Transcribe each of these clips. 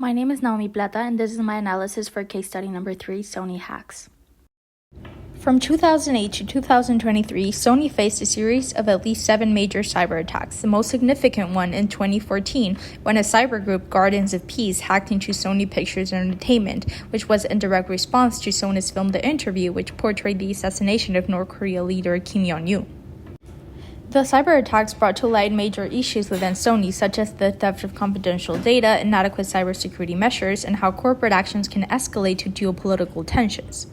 My name is Naomi Plata, and this is my analysis for case study number 3, Sony hacks. From 2008 to 2023, Sony faced a series of at least 7 major cyber attacks, the most significant one in 2014 when a cyber group, Guardians of Peace, hacked into Sony Pictures Entertainment, which was in direct response to Sony's film The Interview, which portrayed the assassination of North Korea leader Kim Jong-un. The cyber attacks brought to light major issues within Sony, such as the theft of confidential data, inadequate cybersecurity measures, and how corporate actions can escalate to geopolitical tensions.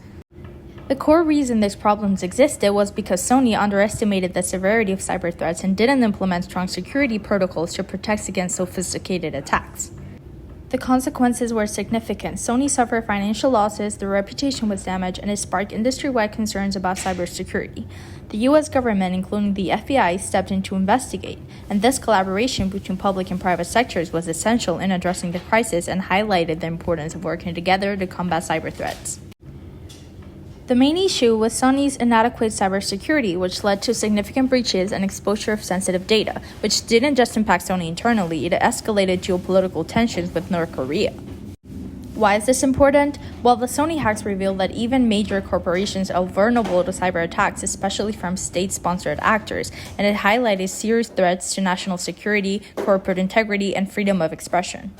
The core reason these problems existed was because Sony underestimated the severity of cyber threats and didn't implement strong security protocols to protect against sophisticated attacks. The consequences were significant. Sony suffered financial losses, their reputation was damaged, and it sparked industry-wide concerns about cybersecurity. The U.S. government, including the FBI, stepped in to investigate, and this collaboration between public and private sectors was essential in addressing the crisis and highlighted the importance of working together to combat cyber threats. The main issue was Sony's inadequate cybersecurity, which led to significant breaches and exposure of sensitive data, which didn't just impact Sony internally, it escalated geopolitical tensions with North Korea. Why is this important? Well, the Sony hacks revealed that even major corporations are vulnerable to cyber attacks, especially from state-sponsored actors, and it highlighted serious threats to national security, corporate integrity, and freedom of expression.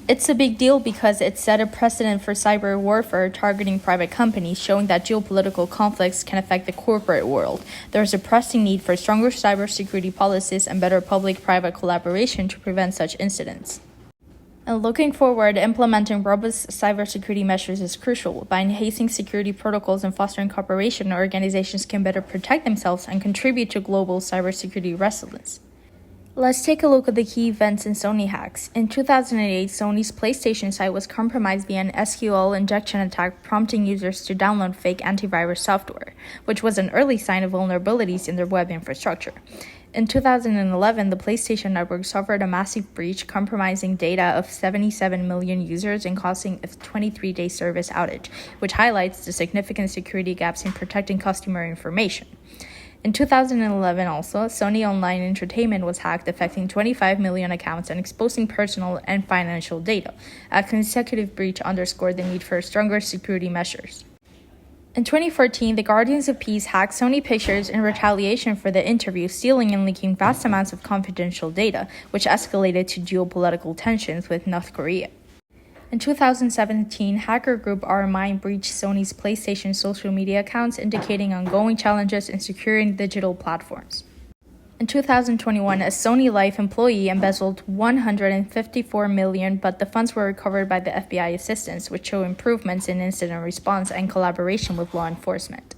It's a big deal because it set a precedent for cyber warfare targeting private companies, showing that geopolitical conflicts can affect the corporate world. There's a pressing need for stronger cybersecurity policies and better public-private collaboration to prevent such incidents. And looking forward, implementing robust cybersecurity measures is crucial. By enhancing security protocols and fostering cooperation, organizations can better protect themselves and contribute to global cybersecurity resilience. Let's take a look at the key events in Sony hacks. In 2008, Sony's PlayStation site was compromised via an SQL injection attack, prompting users to download fake antivirus software, which was an early sign of vulnerabilities in their web infrastructure. In 2011, the PlayStation Network suffered a massive breach, compromising data of 77 million users and causing a 23-day service outage, which highlights the significant security gaps in protecting customer information. In 2011 also, Sony Online Entertainment was hacked, affecting 25 million accounts and exposing personal and financial data. A consecutive breach underscored the need for stronger security measures. In 2014, the Guardians of Peace hacked Sony Pictures in retaliation for The Interview, stealing and leaking vast amounts of confidential data, which escalated to geopolitical tensions with North Korea. In 2017, hacker group RMI breached Sony's PlayStation social media accounts, indicating ongoing challenges in securing digital platforms. In 2021, a Sony Life employee embezzled $154 million, but the funds were recovered by the FBI assistance, which show improvements in incident response and collaboration with law enforcement.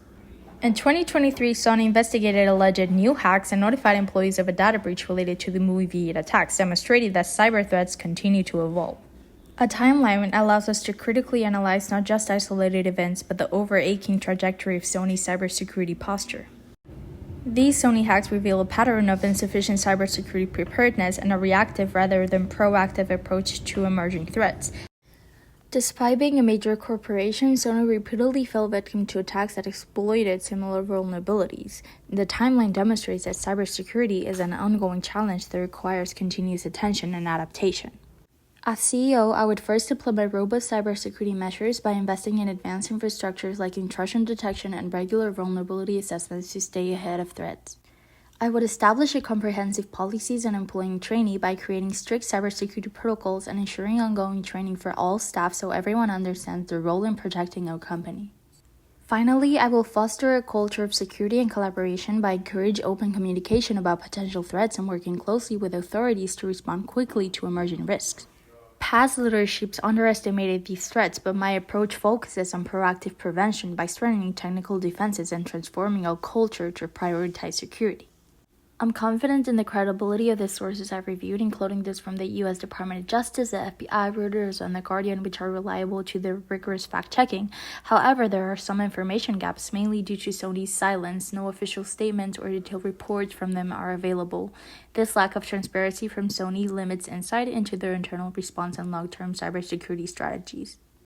In 2023, Sony investigated alleged new hacks and notified employees of a data breach related to the movie V8 attacks, demonstrating that cyber threats continue to evolve. A timeline allows us to critically analyze not just isolated events, but the overarching trajectory of Sony's cybersecurity posture. These Sony hacks reveal a pattern of insufficient cybersecurity preparedness and a reactive rather than proactive approach to emerging threats. Despite being a major corporation, Sony repeatedly fell victim to attacks that exploited similar vulnerabilities. The timeline demonstrates that cybersecurity is an ongoing challenge that requires continuous attention and adaptation. As CEO, I would first implement robust cybersecurity measures by investing in advanced infrastructures like intrusion detection and regular vulnerability assessments to stay ahead of threats. I would establish a comprehensive policies and employing training by creating strict cybersecurity protocols and ensuring ongoing training for all staff so everyone understands their role in protecting our company. Finally, I will foster a culture of security and collaboration by encouraging open communication about potential threats and working closely with authorities to respond quickly to emerging risks. Past leaderships underestimated these threats, but my approach focuses on proactive prevention by strengthening technical defenses and transforming our culture to prioritize security. I'm confident in the credibility of the sources I've reviewed, including those from the U.S. Department of Justice, the FBI, Reuters, and The Guardian, which are reliable to their rigorous fact-checking. However, there are some information gaps, mainly due to Sony's silence. No official statements or detailed reports from them are available. This lack of transparency from Sony limits insight into their internal response and long-term cybersecurity strategies.